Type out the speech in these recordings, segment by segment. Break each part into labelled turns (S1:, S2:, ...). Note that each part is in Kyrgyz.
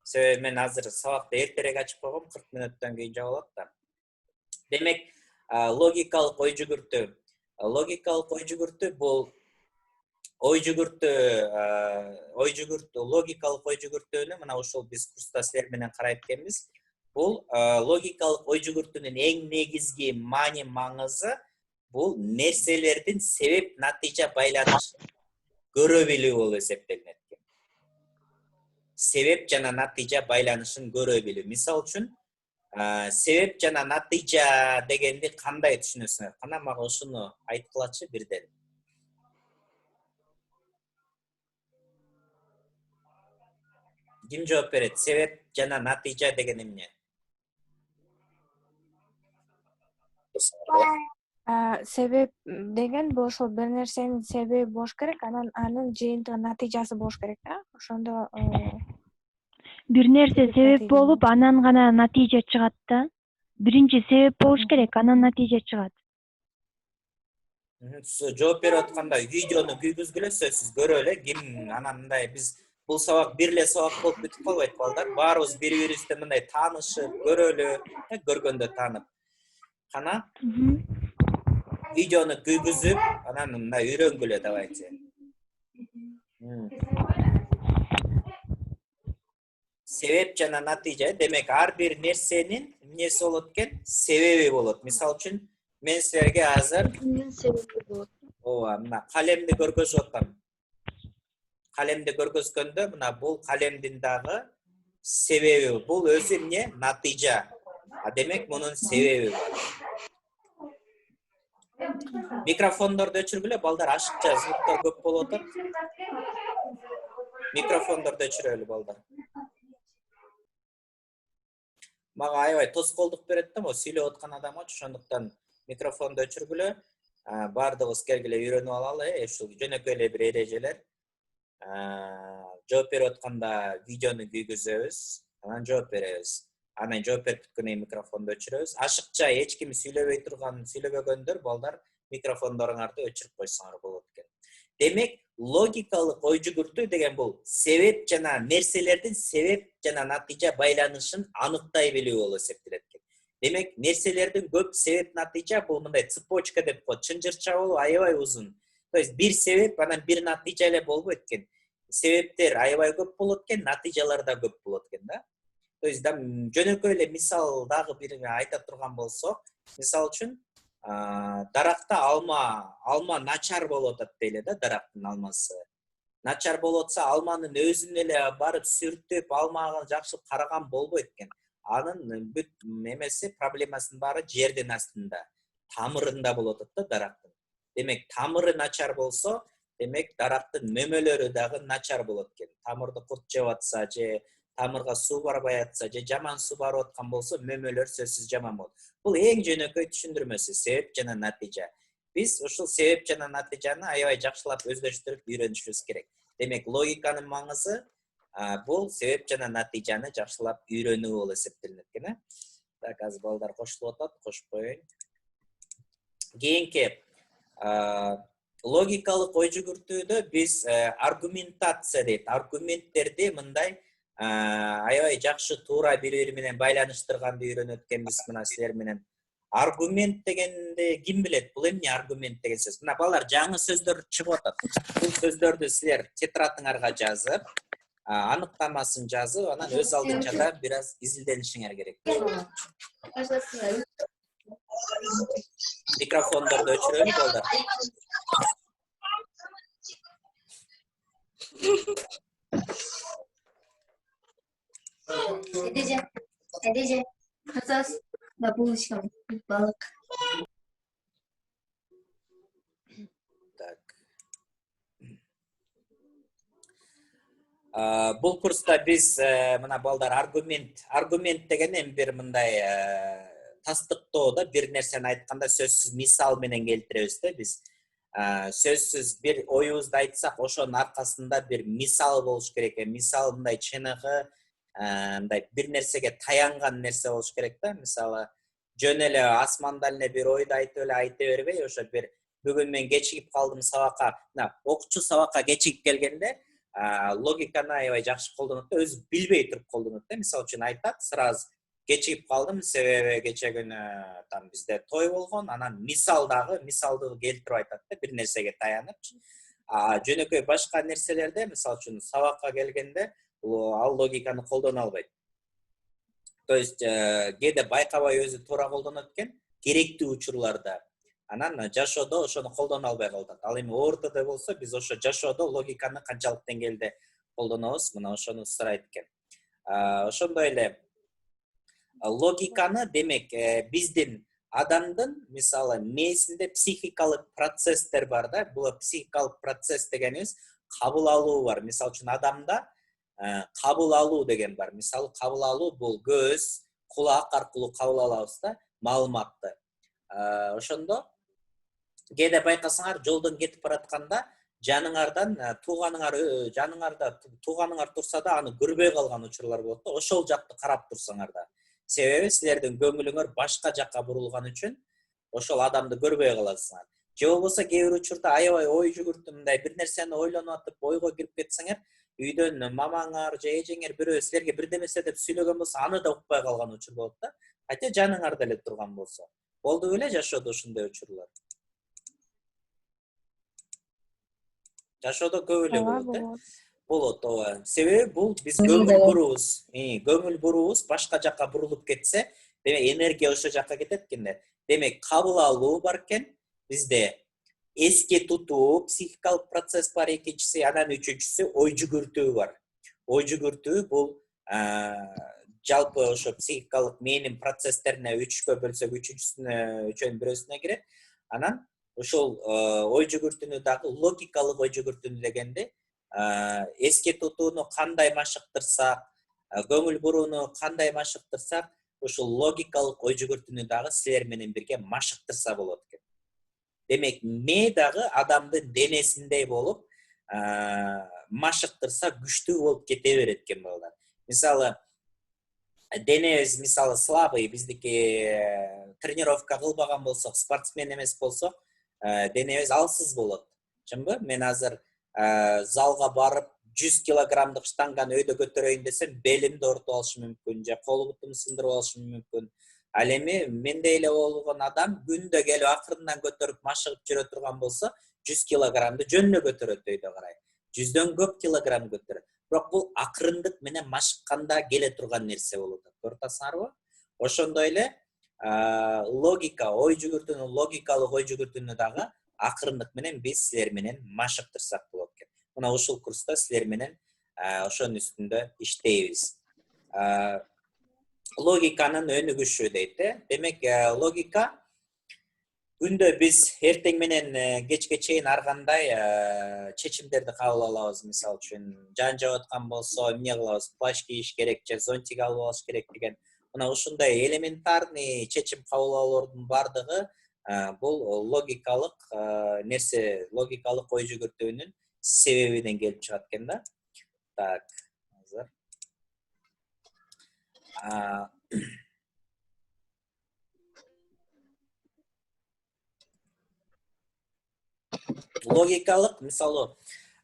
S1: Себеби мен азыр сабакты эртерээк ачып койгом, 40 мүнөттөн кийин жабылат да. Демек, логикалык ой жүгүртүү. Логикалык ой жүгүртүү бул логикалык ой жүгүртүүнү мына ушул биз курста силер менен карап келебиз. Бул логикалык ой жүгүртүүнүн эң негизги маани маңызы бул нерселердин себеп натыйжа байланышын көрө билүү болуп эсептелинет. Себеп жана натыйжа байланышын көрө билүү. Мисал үчүн, себеп жана натыйжа дегенди кандай түшүнөсүңөр? Кана мага ушуну айткылачы бирден. Ким жооп берет? Себеп жана натыйжа деген эмне?
S2: Себеп деген бул ошол бир нерсенин себеби болуш керек, анан анын жыйынтыгы натыйжасы болуш керек да. Ошондо
S3: бир нерсе себеп болуп, анан гана натыйжа чыгат да. Биринчи себеп болуш керек, анан натыйжа чыгат.
S1: Жооп берип атканда видеону күйгүзгүлө, сөзсүз көрө эле ким анан мындай биз бул сабак бир эле сабак болуп бүтүп калбайт балдар. Баарыбыз бири-бирибизден мындай таанышып, көрөлү, көргөндө таанып. Кана видеону күйгүзүп, анан мындай үйрөнгүлө давайте. Себеп жана натыйжа, демек ар бир нерсенин эмнеси болот экен? Себеби болот. Мисал үчүн, мен силерге азыр ооба, мына калемди көргөзүп атам. Калемди көргөзгөндө, мына бул калемдин дагы себеби, бул өзү эмне? Натыйжа. Демек, мунун себеби бар. Микрофондорду өчүргүлө, балдар, ашыкча звуктар көп болуп атат. Микрофондорду өчүрөлү, балдар. Мага аябай тоскоолдук берет да, могу сүйлөп аткан адамга, ошондуктан микрофонду өчүргүлө. Бардыгыбыз келгиле үйрөнүп алалы, ушул жөнөкөй эле бир эрежелер. Жооп берип атканда видеону күйгүзөбүз, анан жооп беребиз. Анан жооп берип бүткөндөн кийин микрофонду өчүрөбүз. Ашыкча эч ким сүйлөбөгөндөр, балдар, микрофондоруңарды өчүрүп койсоңор болот экен. Демек, логикалык ой жүгүртүү деген бул себеп жана нерселердин себеп жана натыйжа байланышын аныктай билүү болуп эсептелет экен. Демек, нерселердин көп себеп натыйжа бул мындай цепочка деп коет, чынжырча болуп аябай узун. То есть бир себеп анан бир натыйжа эле болбойт экен. Себептер аябай көп болот экен, натыйжалар да көп болот экен да. То есть жөнөкөй эле мисал дагы бир айта турган болсок, мисал үчүн даракта алма начар болуп атат дейле да, дарактын алмасы. Начар болуп атса, алманын өзүн эле барып сүртүп, алмага жакшылап караган болбойт экен. Анын бүт эмеси, проблемасынын баары жердин астында, тамырында болуп атат да дарактын. Демек, тамыры начар болсо, демек дарактын мөмөлөрү дагы начар болот экен. Тамырды курт жеп атса же тамырга суу барбай атса же жаман суу барып аткан болсо, мөмөлөр сөзсүз жаман болот. Бул эң жөнөкөй түшүндүрмөсү, себеп жана натыйжа. Биз ушул себеп жана натыйжаны аябай жакшылап өздөштүрүп үйрөнүшүбүз керек. Демек, логиканын маңызы бул себеп жана натыйжаны жакшылап үйрөнүү болуп эсептелинет экен. Так, азыр балдар кошулуп атат, кошуп коеюн. Кийинки логикалык ой жүгүртүүдө биз аргументация дейт. Аргументтерди мындай аябай жакшы туура бири-бири менен байланыштырганды үйрөнөт экенбиз мына силер менен. Аргумент дегенди ким билет? Бул эмне аргумент деген сөз? Мына балдар, жаңы сөздөр чыгып атат. Бул сөздөрдү силер тетрадыңарга жазып, аныктамасын жазып, анан өз алдынча да бир аз изилденишиңер керек. Микрофондорду өчүрөлү, балдар.
S4: Эдеже, кырсас да булышкан балык.
S1: Так. Бул курста биз мына балдар аргумент деген эми бир мындай тастыктоо да, бир нерсени айтканда сөзсүз мисал менен келтиребиз да биз. Сөзсүз бир оюбузду айтсак, ошонун аркасында бир мисал болуш керек. Мисал мындай чыныгы, мындай бир нерсеге таянган нерсе болуш керек да. Мисалы, жөн эле асмандан эле бир ойду айтып эле айта бербей, ошо бир бүгүн мен кечигип калдым сабакка. Окуучу сабакка кечигип келгенде, логиканы аябай жакшы колдонот да, өзү билбей туруп колдонот да. Мисалы үчүн айтат, сразу кечигип калдым, себеби кече күнү там бизде той болгон, анан мисалды келтирип айтат да, бир нерсеге таянып. Жөнөкөй башка нерселерде, мисалы үчүн сабакка келгенде, ал логиканы колдоно албайт. То есть кээде байкабай өзү туура колдонот экен, керектүү учурларда. Анан жашоодо ошону колдоно албай калат. Ал эми ортодо болсо, биз ошо жашоодо логиканы канчалык деңгээлде колдонобуз, мына ошону сурайт экен. Ошондой эле логиканы, демек, биздин адамдын, мисалы, мээсинде психикалык процесстер бар да. Бул психикалык процесс дегенибиз кабыл алуу бар. Мисалы үчүн адамда кабыл алуу деген бар. Мисалы, кабыл алуу бул көз, кулак аркылуу кабыл алабыз да маалыматты. Ошондо кээде байкасаңар, жолдон кетип баратканда жаныңардан тууганыңар турса да аны көрбөй калган учурлар болот да. Ошол жакты карап турсаңар да. Себеби силердин көңүлүңөр башка жакка бурулган үчүн ошол адамды көрбөй каласыңар. Же болбосо кээ бир учурда аябай ой жүгүртүп, мындай бир нерсени ойлонуп атып, ойго кирип кетсеңер, үйдөн мамаңар же эжеңер бирөө силерге бир нерсе деп сүйлөгөн болсо, аны да укпай калган учур болот да. Хотя жаныңарда эле турган болсо. Болду беле жашоодо ушундай учурлар? Жашоодо көп эле болот, болот, ооба. Себеби бул биз көңүл буруубуз башка жакка бурулуп кетсе, демек энергия ошо жакка кетет экен. Демек кабыл алуу бар экен, бизде эске тутуу, психикалык процесс бар, экинчиси, анан үчүнчүсү ой жүгүртүү бар. Ой жүгүртүү бул жалпы ошо психикалык мээнин процесстерине үчкө бөлсөк, үчөөнүн бирөөсүнө кирет. Анан ошол ой жүгүртүүнү дагы логикалык ой жүгүртүүнү дегенде эске тутууну кандай машыктырсак, көңүл бурууну кандай машыктырсак, ошол логикалык ой жүгүртүүнү дагы силер менен бирге машыктырса болот экен. Демек, мээ дагы адамдын денесиндей болуп, машыктырса күчтүү болуп кете берет экен балдар. Мисалы, денебиз мисалы слабый, биздики тренировка кылбаган болсок, спортсмен эмес болсок, денебиз алсыз болот. Чынбы? Мен азыр залга барып 100 килограммдык штанганы өйдө көтөрөйүн десем, белимди ортуп алышым мүмкүн, же кол бутумду сындырып алышым мүмкүн. Ал эми мендей эле болгон адам күндө келип акырындан көтөрүп машыгып жүрө турган болсо, 100 килограммды жөнүнө көтөрөт өйдө карай. 100дөн көп килограмм көтөрөт. Бирок бул акырындык менен машыкканда келе турган нерсе болот. Көрүп атасыңарбы? Ошондой эле логика, ой жүгүртүүнү, логикалык ой жүгүртүүнү дагы акырындык менен биз силер менен машыктырсак болот экен. Мына ушул курста силер менен ошонун үстүндө иштейбиз. Логиканын өнүгүшү дейт. Демек, логика күндө биз эртең менен кечке чейин ар кандай чечимдерди кабыл алабыз. Мисалы үчүн, жан жаап аткан болсо, эмне кылабыз? Плащ кийиш керек же зонтик алып алыш керек деген. Мына ушундай элементарный чечим кабыл алуулардын бардыгы бул логикалык нерсе, логикалык ой жүгүртүүнүн себебинен келип чыгат экен да. Так, азыр. Логикалык, мисалы,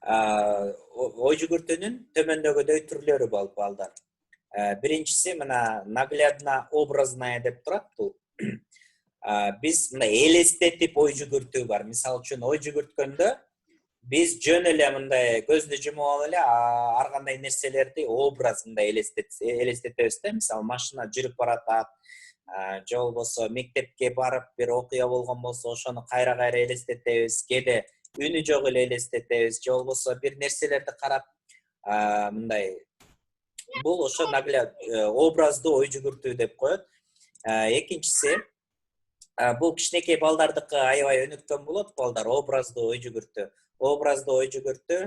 S1: ой жүгүртүүнүн төмөндөгүдөй түрлөрү бар балдар. Биринчиси мына наглядно образная деп турат бул. Биз мына элестетип ой жүгүртүү бар. Мисалы үчүн ой жүгүрткөндө биз жөн эле мындай көздү жумуп алып эле ар кандай нерселерди образ мындай элестетебиз да. Мисалы, машина жүрүп баратат, же болбосо мектепке барып бир окуя болгон болсо, ошону кайра элестетебиз. Кээде үнү жок эле элестетебиз, же болбосо бир нерселерди карап мындай. Бул ошо нагляд образдуу ой жүгүртүү деп коет. Экинчиси, бул кичинекей балдардыкы аябай өнүккөн болот балдар, образдуу ой жүгүртүү. Образдуу ой жүгүртүү,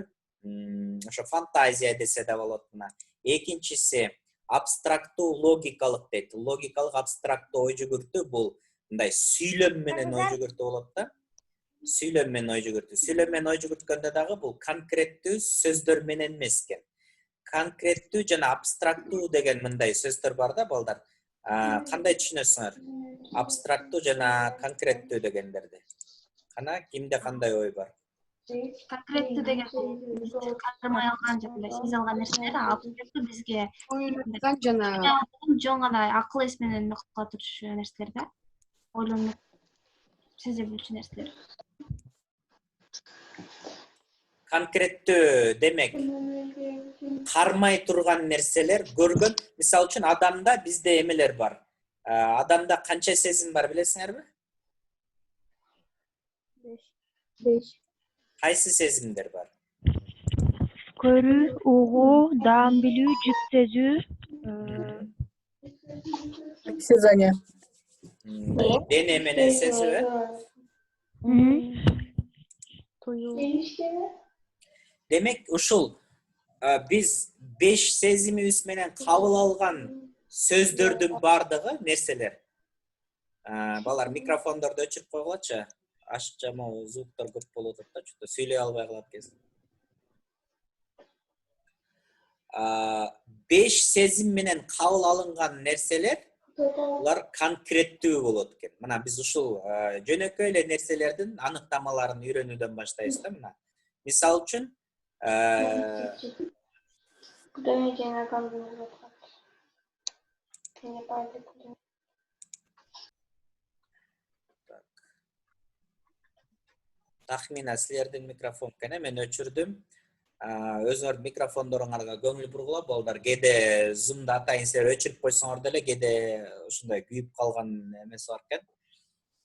S1: ошо фантазия десе да болот мына. Экинчиси абстрактуу логикалык дейт. Логикалык абстрактуу ой жүгүртүү бул мындай сүйлөм менен ой жүгүртүү болот да. Сүйлөм менен ой жүгүртүү. Сүйлөм менен ой жүгүрткөндө дагы бул конкреттүү сөздөр менен эмес экен. Конкреттүү жана абстрактуу деген мындай сөздөр бар да балдар. Кандай түшүнөсүңөр? Абстрактуу жана конкреттүү дегендерди. Кана кимде кандай ой бар?
S4: Конкреттүү деген биз кармай алган же сезе алган нерселер, абстрактуу бизге
S5: Ойлонуптан жана
S4: жөн гана акыл эс менен кыла турчу нерселер да. Ойлонуп сезе билчү нерселер.
S1: Конкреттүү демек кармай турган нерселер көргөн. Мисалы үчүн адамда бизде эмелер бар. Адамда канча сезим бар билесиңерби?
S5: 5.
S1: Кайсы сезимдер бар?
S3: Көрүү, угуу, даам билүү, жүк сезүү,
S5: Сезание.
S1: Дене менен сезүү. Демек ушул биз 5 сезимибиз менен кабыл алган сөздөрдүн бардыгы нерселер. Балар микрофондорду өчүрүп койгулачы. Ашыкча могу звуктор көп болуп атат да, чөтө сүйлөй албай калат кез. 5 сезим менен кабыл алынган нерселер улар конкреттүү болот экен. Мына биз ушул жөнөкөй эле нерселердин аныктамаларын үйрөнүүдөн баштайбыз да мына. Мисалы үчүн тахмина силердин микрофон экен, мен өчүрдүм. Өзүңөр микрофондоруңарга көңүл бургула балдар. Кээде Zoom'да атайын силер өчүрүп койсоңор деле кээде ушундай күйүп калган эмеси бар экен.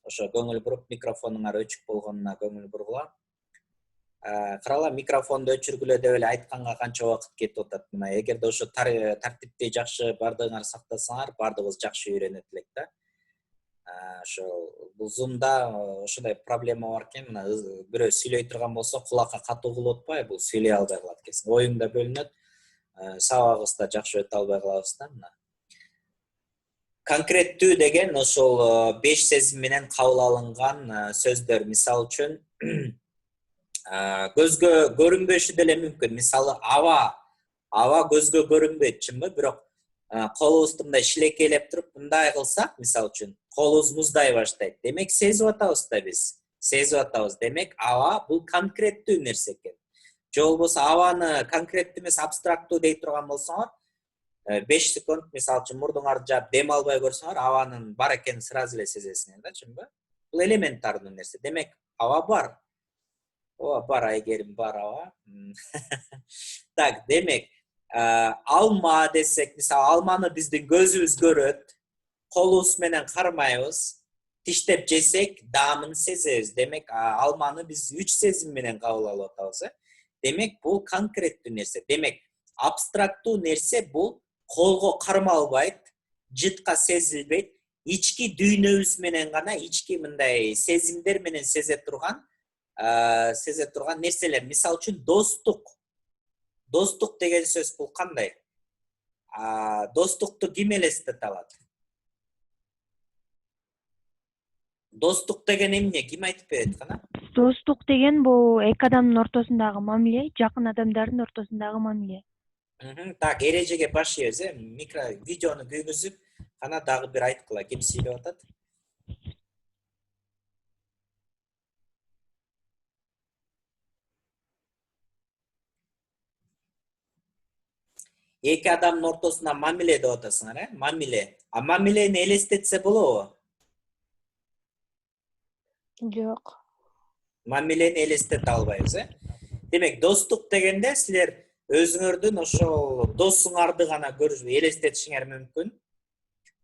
S1: Ошо көңүл буруп микрофонуңар өчүк болгонуна көңүл бургула. Карала микрофонду өчүргүлө деп эле айтканга канча убакыт кетип атат. Мына эгерде ошо тартипти жакшы бардыгыңар сактасаңар, бардыгыбыз жакшы үйрөнөт элек да. Ошо бул Zoom'да ошондой проблема бар экен. Мына бирөө сүйлөй турган болсо кулакка катуу кылып атпайбы? Бул сүйлөй албай калат экен. Оюң да бөлүнөт. Сабагыбыз да жакшы өтө албай калабыз да мына. Конкреттүү деген ошол 5 сезим менен кабыл алынган сөздөр. Мисалы үчүн көзгө көрүнбөшү деле мүмкүн. Мисалы аба көзгө көрүнбөйт, чынбы? Бирок колубузду мындай шилекейлеп туруп мындай кылсак, мисалы үчүн колубуз муздай баштайт. Демек сезип атабыз да биз. Сезип атабыз. Демек аба бул конкреттүү нерсе экен. Же болбосо абаны конкреттүү эмес абстрактуу дей турган болсоңор, 5 секунд мисалы үчүн мурдуңарды жаап дем албай көрсөңөр, абанын бар экенин сразу эле сезесиңер да, чынбы? Бул элементардуу нерсе. Демек аба бар. Ооба бар, айгерим бар аба. Так, демек алма десек, мисалы алманы биздин көзүбүз көрөт, колубуз менен кармайбыз, тиштеп жесек даамын сезебиз. Демек алманы биз 3 сезим менен кабыл алып атабыз. Демек бул конкреттүү нерсе. Демек абстрактуу нерсе бул колго кармалбайт, жытка сезилбейт, ички дүйнөбүз менен гана, ички мындай сезимдер менен сезе турган нерселер. Мисалы үчүн достук. Достук деген сөз бул кандай? Достукту ким элестете алат? Достук деген эмне? Ким айтып берет кана?
S3: Достук деген бул эки адамдын ортосундагы мамиле, жакын адамдардын ортосундагы мамиле.
S1: Так, эрежеге баш ийебиз, видеону күйгүзүп, кана дагы бир айткыла, ким сүйлөп атат? Эки адамдын ортосунда мамиле деп атасыңар, Мамиле. Мамилени элестетсе болобу?
S2: Жок.
S1: Мамилени элестете албайбыз, Демек, достук дегенде силер өзүңөрдүн ошол досуңарды гана элестетишиңер мүмкүн.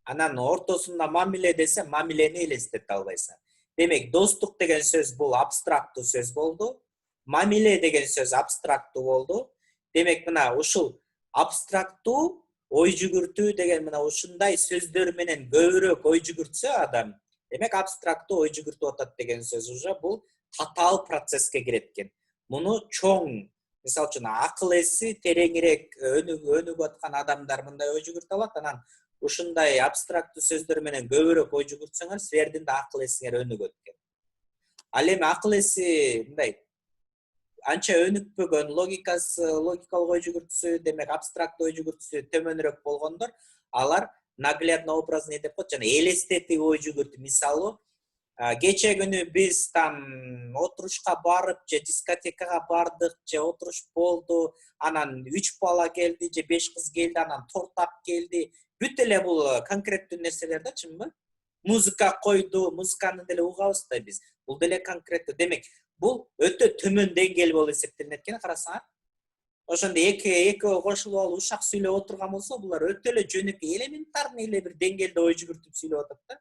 S1: Анан ортосунда мамиле десе, мамилени элестете албайсың. Демек, достук деген сөз бул абстрактуу сөз болду. Мамиле деген сөз абстрактуу болду. Демек, мына ушул абстрактуу, ой жүгүртүү деген мына ушундай сөздөр менен көбүрөөк ой жүгүртсө адам, демек абстрактуу ой жүгүртүп атат деген сөз уже бул татаал процесске кирет экен. Муну чоң, мисалы үчүн акыл эси тереңирээк өнүгүп аткан адамдар мындай ой жүгүртө алат, анан ушундай абстрактуу сөздөр менен көбүрөөк ой жүгүртсөңөр, силердин да акыл эсиңер өнүгөт экен. Ал эми акыл эси мындай анча өнүкпөгөн, логикалык ой жүгүртүүсү, демек абстрактуу ой жүгүртүүсү төмөнүрөөк болгондор, алар наглядно образный деп коет, жана элестетип ой жүгүртүү. Мисалы, Geçe günü biz tam oturuşka barıp je diskotekaga bardık je oturuş boldu. Anan 3 bala geldi je 5 kız geldi, anan tortap geldi. Бүт эле бул конкреттүү нерселер да, чынбы? Музыка койду, музыканы деле угабыз да биз. Бул деле конкреттүү. Демек, бул өтө төмөн деңгээл болуп эсептелинет экен, карасаңар. Ошондо эки кошулуп алып ушак сүйлөп отурган болсо, булар өтө эле жөнөкөй элементарный эле бир деңгээлде ой жүгүртүп сүйлөп атат да.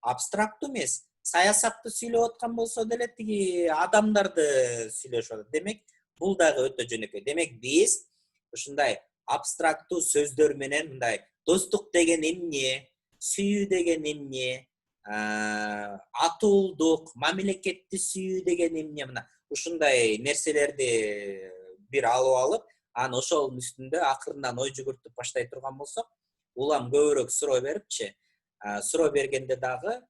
S1: Абстрактуу эмес. Саясатты сүйлөп аткан болсо деле тиги адамдарды сүйлөшүп атат. Демек, бул дагы өтө жөнөкөй. Демек, биз ушундай абстрактуу сөздөр менен мындай достук деген эмне, сүйүү деген эмне, атуулдук, мамлекетти сүйүү деген эмне, мына ушундай нерселерди бир алып алып, аны ошонун үстүндө акырындан ой жүгүртүп баштай турган болсок, улам көбүрөөк суроо берипчи, суроо бергенде дагы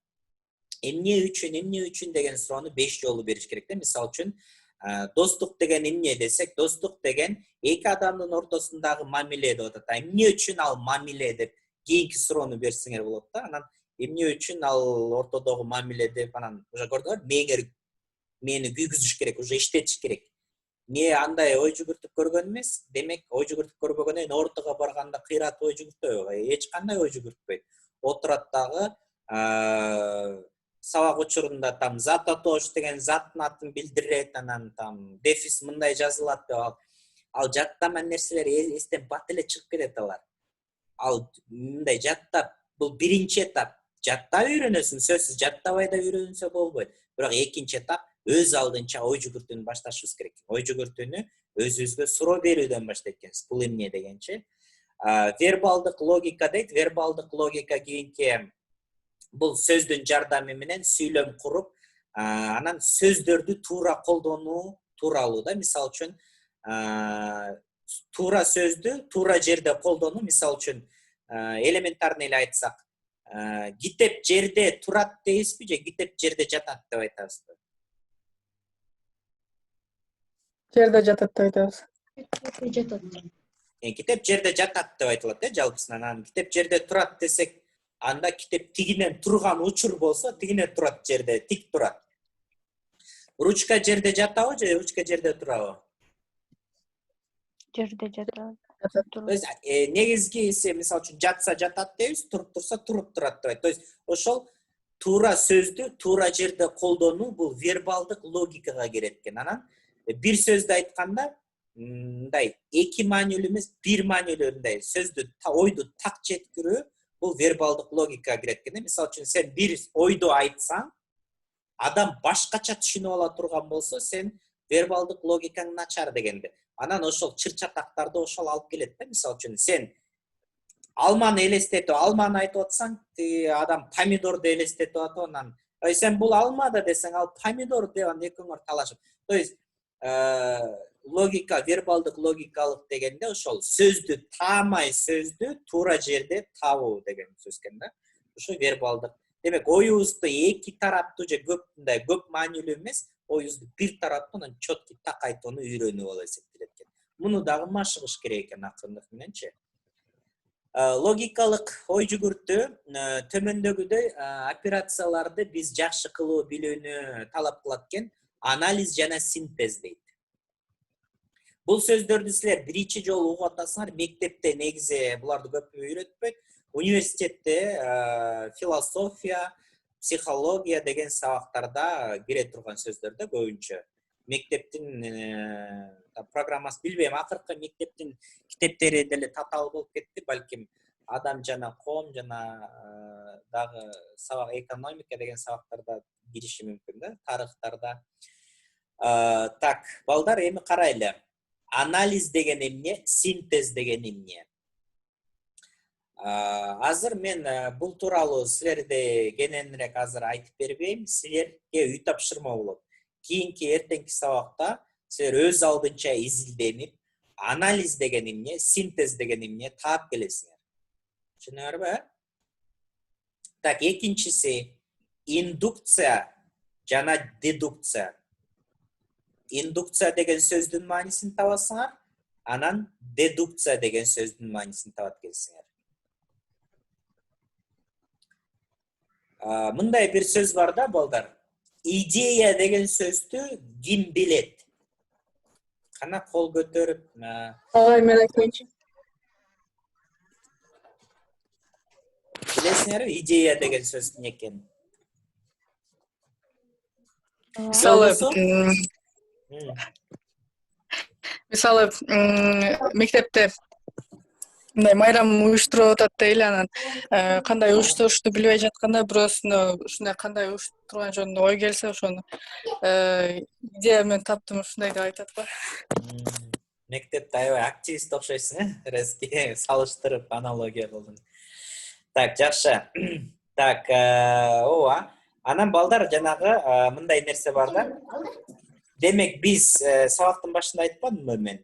S1: эмне үчүн деген суроону 5 жолу бериш керек да. Мисалы үчүн, достук деген эмне десек, достук деген эки адамдын ортосундагы мамиле деп атат. Эмне үчүн ал мамиле деп кийинки суроону берсеңер болот да. Анан эмне үчүн ал ортодогу мамиле деп, анан уже көрдүңөр, мени күйгүзүш керек, уже иштетиш керек. Мне андай ой жүгүртүп көргөн эмес. Демек, ой жүгүртүп көрбөгөндөн ортого барганда кыйрат ой жүгүртпөйбү, эч кандай ой жүгүртпөйт. Отурат дагы сабак учурунда там зататош деген заттын атын билдирет, анан там дефис мындай жазылат деп ал жаттаман нерселер эстен бат эле чыгып кетет алар. Ал мындай жаттап, бул биринчи этап. Жаттап үйрөнөсүң, сөзсүз жаттабай да үйрөнсө болбойт. Бирок экинчи этап өз алдынча ой жүгүртүүнү башташыбыз керек. Ой жүгүртүүнү өзүбүзгө суроо берүүдөн баштайт экенбиз. Бул эмне дегенчи? Вербалдык логика дейт. Вербалдык логика кийинки бул сөздүн жардамы менен сүйлөм куруп, анан сөздөрдү туура колдонуу тууралуу да. Мисалы үчүн, туура сөздү туура жерде колдонуу. Мисалы үчүн, элементарный эле айтсак, китеп жерде турат дейбизби же китеп жерде жатат деп айтабызбы?
S5: Жерде жатат деп айтабыз.
S1: Китеп жерде жатат деп айтылат да, жалпысынан. Анан китеп жерде турат десек, анда китеп тигинен турган учур болсо, тигинен турат жерде, тик турат. Ручка жерде жатабы же ручка жерде турабы?
S2: Жерде жатат.
S1: То есть негизгиси, мисалы үчүн, жатса жатат дейбиз, туруп турса туруп турат деп. То есть ошол туура сөздү туура жерде колдонуу бул вербалдык логикага кирет экен. Анан бир сөздү айтканда, мындай эки маанилүү эмес, бир маанилүү мындай сөздү, ойду так жеткирүү бул вербалдык логикага кирет экен. Мисалы үчүн, сен бир ойду айтсаң, адам башкача түшүнүп ала турган болсо, сен вербалдык логикаң начар дегенде. Анан ошол чыр-чатактарды ошол алып келет да. Мисалы үчүн, сен алманы элестетип, алманы айтып атсаң, адам помидорду элестетип атып, анан сен бул алма да десең, ал помидор деп анан экөөңөр талашып. То есть логика, вербалдык логикалык дегенде ошол сөздү таамай, сөздү туура жерде табуу деген сөз экен да. Ошо вербалдык. Демек, оюбузду эки тараптуу же көп маанилүү эмес, оюбузду бир тараптуу, анан чөткү так айтууну үйрөнүү болуп эсептелет экен. Муну дагы машыгыш керек экен акырындык мененчи. Логикалык ой жүгүртүү төмөндөгүдөй операцияларды биз жакшы кылуу билүүнү талап кылат экен. Анализ жана синтез дейт. Бул сөздөрдү силер биринчи жолу угуп атасыңар. Мектепте негизи буларды көп үйрөтпөйт. Университетте философия, психология деген сабактарда кире турган сөздөр да көбүнчө. Мектептин программасы билбейм, акыркы мектептин китептери деле татаал болуп кетти, балким адам жана коом жана дагы сабак экономика деген сабактарда кириши мүмкүн да, тарыхтарда. Так, балдар, эми карайлы. Анализ деген эмне, синтез деген эмне? Азыр мен бул тууралуу силерде кененирээк азыр айтып бербейм. Силерге үй тапшырма болот. Кийинки эртеңки сабакта силер өз алдынча изилденип, анализ деген эмне, синтез деген эмне таап келесиңер. Түшүнүңөрбү? Так, экинчиси индукция жана дедукция. Индукция деген сөздүн маанисин табасыңар, анан дедукция деген сөздүн маанисин табат келесиңер. Мындай bir söz var da балдар. İdeya деген сөздү ким билет? Кана кол көтөрүп.
S5: Ағай, мен айтайыншы.
S1: Билесиңерби идея деген сөз эмне экенин?
S5: Мысалы,
S1: Мисалы,
S5: мектепте мындай майрам уюштуруп атат дейли, анан кандай уюштурушты билбей жатканда бирөөсүнө ушундай кандай уюштурган жөнүндө ой келсе, ошону идея мен таптым ушундай деп айтат го.
S1: Мектепте аябай активист окшойсуң, резки салыштырып аналогия кылдың. Так, жакшы. Так, ооба. Анан балдар жанагы мындай нерсе бар да. Демек биз сабактын башында айтпадымбы мен?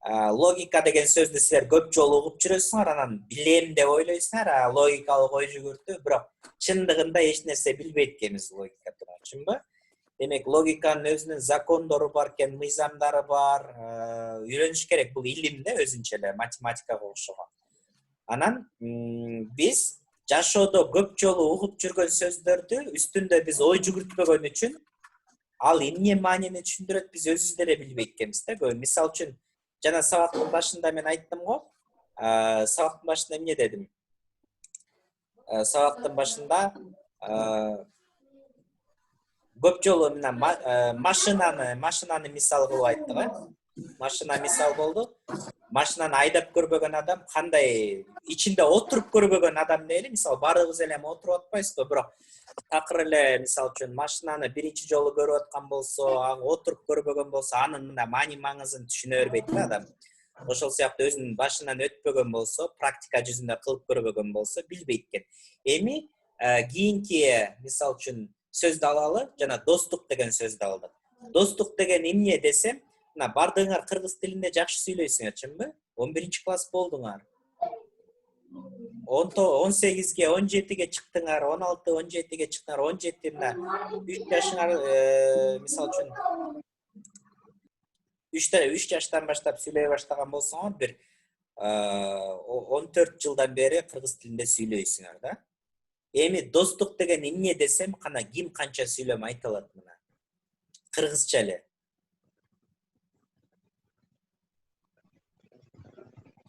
S1: Логика деген сөздү силер көп жолу угуп жүрөсүңөр, анан билем деп ойлойсуңар, логикалык ой жүгүртүү, бирок чындыгында эч нерсе билбейт экенбиз логика тууралуу, чынбы? Демек логиканын өзүнүн закондору бар экен, мыйзамдары бар, үйрөнүш керек, бул илим да өзүнчө эле математикага окшогон. Анан биз жашоодо көп жолу угуп жүргөн сөздөрдү үстүндө биз ой жүгүртпөгөн үчүн ал эмне маанини түшүндүрөт биз өзүбүз деле билбейт экенбиз да. Мисалы үчүн жана сабактын башында мен айттым го. Сабактын башында эмне дедим? Сабактын башында көп жолу мына машинаны мисал кылып айттык, Машина мисал болду. Машинаны айдап көрбөгөн адам кандай ичинде отуруп көрбөгөн адам дейли. Мисалы баарыбыз эле отуруп атпайбызбы, бирок такыр эле мисалы үчүн машинаны биринчи жолу көрүп аткан болсо, отуруп көрбөгөн болсо, анын мына маани маңызын түшүнө бербейт да адам. Ошол сыяктуу өзүнүн башынан өтпөгөн болсо, практика жүзүндө кылып көрбөгөн болсо, билбейт экен. Эми кийинки мисалы үчүн сөздү алалы, жана достук деген сөздү алдык. Достук деген эмне десем, мына бардыгыңар кыргыз тилинде жакшы сүйлөйсүңөр, чынбы? 11 класс болдуңар. 18-ге, 17-ге чыктыңар, 16-17-ге чыктыңар, 17 мына 3 жашыңар мисалы үчүн 3 жаштан баштап сүйлөй баштаган болсоңор, бир 14 жылдан бери кыргыз тилинде сүйлөйсүңөр да. Эми достук деген эмне десем, кана ким канча сүйлөм айта алат мына? Кыргызча эле.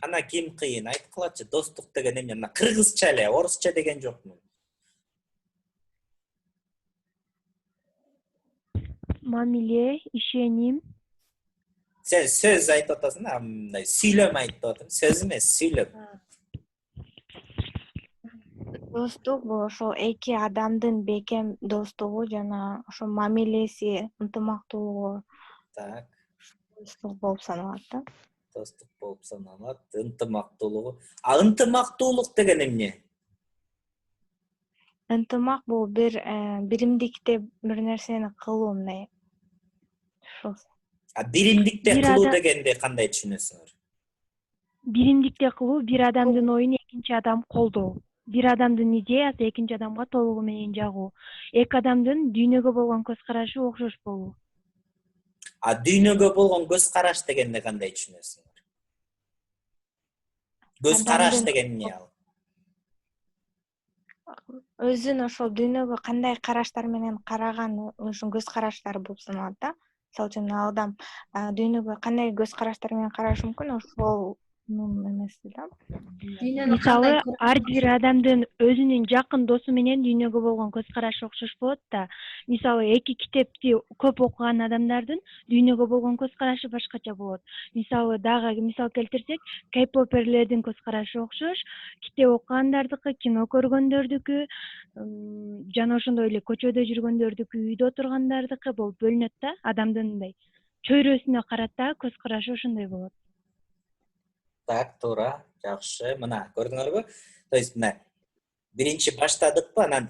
S1: Ана ким кыйын айткылачы, достук деген эмне? Мына кыргызча эле, орусча деген жокмун.
S3: Мамиле, ишеним.
S1: Сен сөз айтып атасың, мындай сүйлөм айтып атасың, сөз эмес, сүйлөм.
S2: Достук бул ошол эки адамдын бекем достугу жана ошо мамилеси, ынтымактуулугу.
S1: Так.
S2: Достук болуп саналат да.
S1: Достук болуп саналат, ынтымактуулугу. Ынтымактуулук деген эмне?
S2: Ынтымак бул биримдикте бир нерсени кылуу мындай.
S1: Биримдикте кылуу дегенди кандай түшүнөсүңөр?
S3: Биримдикте кылуу бир адамдын оюн экинчи адам колдоо. Бир адамдын идеясы экинчи адамга толугу менен жагуу. Эки адамдын дүйнөгө болгон көз карашы окшош болуу.
S1: Дүйнөгө болгон көз караш дегенди кандай түшүнөсүңөр? Көз караш деген эмне ал?
S2: Өзүн ошол дүйнөгө кандай караштар менен караган ошо көз караштары болуп саналат да. Мисалы үчүн ал адам дүйнөгө кандай көз караштар менен карашы мүмкүн, ошол эмеси да.
S3: Мисалы, ар бир адамдын өзүнүн жакын досу менен дүйнөгө болгон көз карашы окшош болот да. Мисалы, эки китепти көп окуган адамдардын дүйнөгө болгон көз карашы башкача болот. Мисалы, дагы мисал келтирсек, кей-поперлердин көз карашы окшош, китеп окугандардыкы, кино көргөндөрдүкү, жана ошондой эле көчөдө жүргөндөрдүкү, үйдө отургандардыкы болуп бөлүнөт да. Адамдын мындай чөйрөсүнө карат да, көз карашы ошондой болот.
S1: Так, туура, жакшы. Мына көрдүңөрбү? То есть мына биринчи баштадыкпы, анан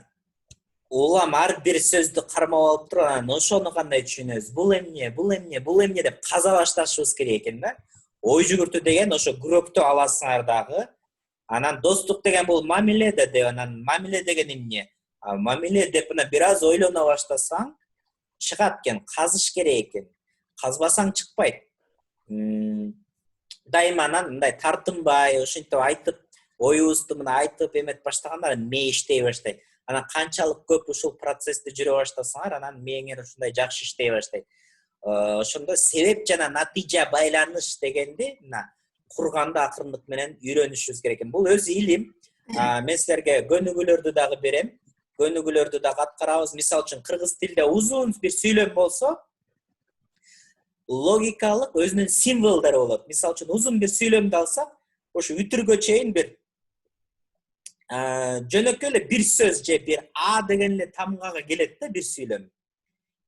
S1: улам ар бир сөздү кармап алып туруп, анан ошону кандай түшүнөбүз? Бул эмне деп каза башташыбыз керек экен да. Ой жүгүртүү деген ошо күрөктү аласыңар дагы. Анан достук деген бул мамиле деп, анан мамиле деген эмне? Мамиле деп мына бир аз ойлоно баштасаң, чыгат экен, казыш керек экен. Казбасаң чыкпайт. Дайыма анан мындай тартынбай, ошентип айтып, оюбузду мына айтып эмет баштаганда мээ иштей баштайт. Анан канчалык көп ушул процессти жүрө баштасаңар, анан мээңер ушундай жакшы иштей баштайт. Ошондо себеп жана натыйжа байланыш дегенди мына курганда акырындык менен үйрөнүшүбүз керек экен. Бул өзү илим. Мен силерге көнүгүүлөрдү дагы берем. Көнүгүүлөрдү дагы аткарабыз. Мисалы үчүн кыргыз тилде узун бир сүйлөм болсо, логикалык өзүнүн символдору болот. Мисалы үчүн узун бир сүйлөмдү алсак, ошо үтүргө чейин бир жөнөкөй эле бир сөз же бир а деген эле тамгага келет да бир сүйлөм.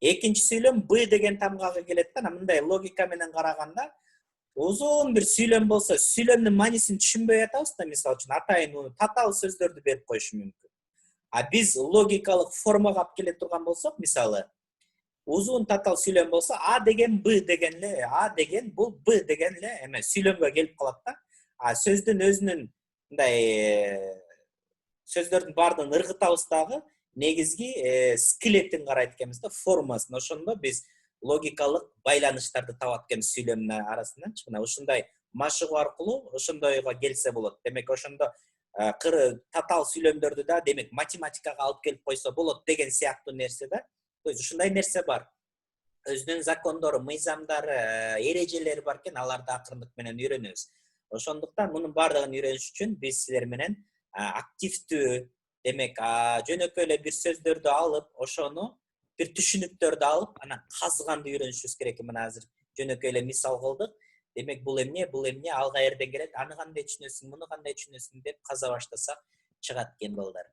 S1: Экинчи сүйлөм б деген тамгага келет да. Мындай логика менен караганда узун бир сүйлөм болсо, сүйлөмдүн маанисин түшүнбөй атабыз да, мисалы үчүн атайын татаал сөздөрдү берип коюшу мүмкүн. Биз логикалык формага алып келе турган болсок, мисалы, узун татаал сүйлөм болсо, а деген б деген эле, а деген бул б деген эле эме сүйлөмгө келип калат да. Сөздүн өзүнүн мындай сөздөрдүн баардыгын ыргытабыз дагы негизги скелетин карайт экенбиз да, формасын. Ошондо биз логикалык байланыштарды табат экенбиз сүйлөмдүн арасынданчы. Мына ушундай машыгуу аркылуу ошондойго келсе болот. Демек ошондо татаал сүйлөмдөрдү да демек математикага алып келип койсо болот деген сыяктуу нерсе да. То есть ушундай нерсе бар. Өзүнүн закондору, мыйзамдары, эрежелери бар экен, аларды акырындык менен үйрөнөбүз. Ошондуктан мунун баардыгын үйрөнүш үчүн биз силер менен активдүү, демек жөнөкөй эле бир сөздөрдү алып, ошону бир түшүнүктөрдү алып, анан казганды үйрөнүшүбүз керек. Мына азыр жөнөкөй эле мисал кылдык. Демек бул эмне, ал каерден келет, аны кандай түшүнөсүң, муну кандай түшүнөсүң деп каза баштасак чыгат экен балдар.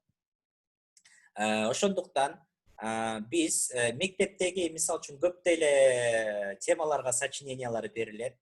S1: Ошондуктан биз мектептеги мисал үчүн көп эле темаларга сочинениялар берилет.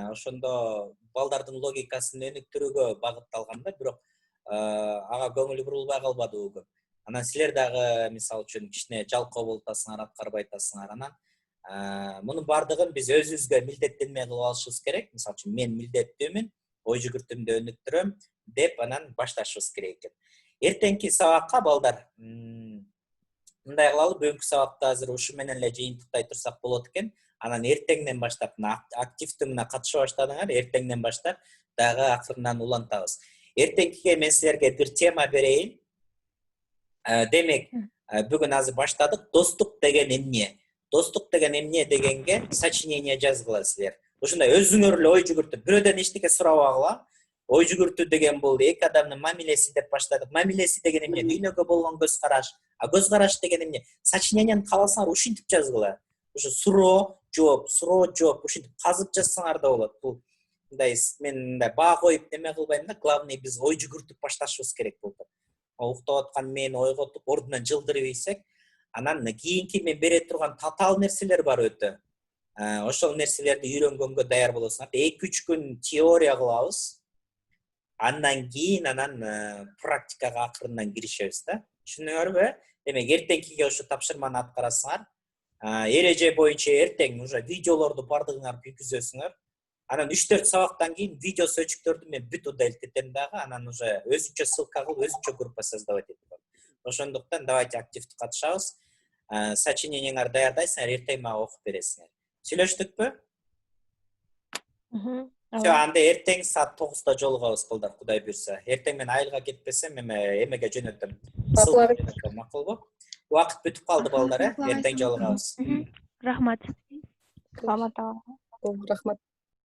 S1: Ошондо балдардын логикасын өнүктүрүүгө багытталган да, бирок ага көңүл бурулбай калбадыбы көп. Анан силер дагы мисал үчүн кичине жалкоо болуп атасыңар, аткарбай атасыңар. Анан мунун баардыгын биз өзүбүзгө милдеттенме кылып алышыбыз керек. Мисалы үчүн мен милдеттүүмүн, ой жүгүртүмдү өнүктүрөм деп анан башташыбыз керек экен. Эртеңки сабакка балдар мындай кылалы, бүгүнкү сабакты азыр ушу менен эле жыйынтыктай турсак болот экен. Анан эртеңден баштап активдүү мына катыша баштадыңар, эртеңден баштап дагы акырындан улантабыз. Эртеңкиге мен силерге бир тема берейин. Демек, бүгүн азыр баштадык. Достук деген эмне? Достук деген эмне дегенге сочинение жазгыла силер. Ушундай өзүңөр эле ой жүгүртүп, бирөөдөн эчтеке сурабагыла. Ой жүгүртүү деген бул эки адамдын мамилеси деп баштадык. Мамилеси деген эмне? Дүйнөгө болгон көз караш. Көз караш деген эмне? Сочинениени кааласаңар ушинтип жазгыла. Ушу суроо, жооп, ушинтип казып жазсаңар да болот. Бул мындай мен мындай баа коюп неме кылбайм да, главный биз ой жүгүртүп башташыбыз керек болду. Уктап аткан мен ойготуп ордунан жылдырып ийсек, анан кийинки мен бере турган татаал нерселер бар өтө. Ошол нерселерди үйрөнгөнгө даяр болосуңар. 2-3 күн теория кылабыз. Андан кийин практикага акырындан киришебиз да. Түшүндүңөрбү? Демек эртеңкиге ошо тапшырманы аткарасыңар. Эреже боюнча эртең уже видеолорду бардыгыңар күйгүзөсүңөр. Анан 3-4 сабактан кийин видео сөчүктөрдү мен бүт удалить этем дагы, анан уже өзүнчө ссылка кылып, өзүнчө группа создавать этем. Ошондуктан давайте активдүү катышабыз. Сочинениеңер даярдайсыңар, эртең мага окуп бересиңер. Сүйлөштүкпү? Всё, анда эртең саат 9-да жолугабыз балдар, Кудай буйрса. Эртең мен айылга кетпесем, эмеге жөнөтөм. Макулбу? Убакыт бүтүп калды балдар, эртең жолугабыз.
S3: Рахмат.
S2: Рахмат.
S5: Рахмат.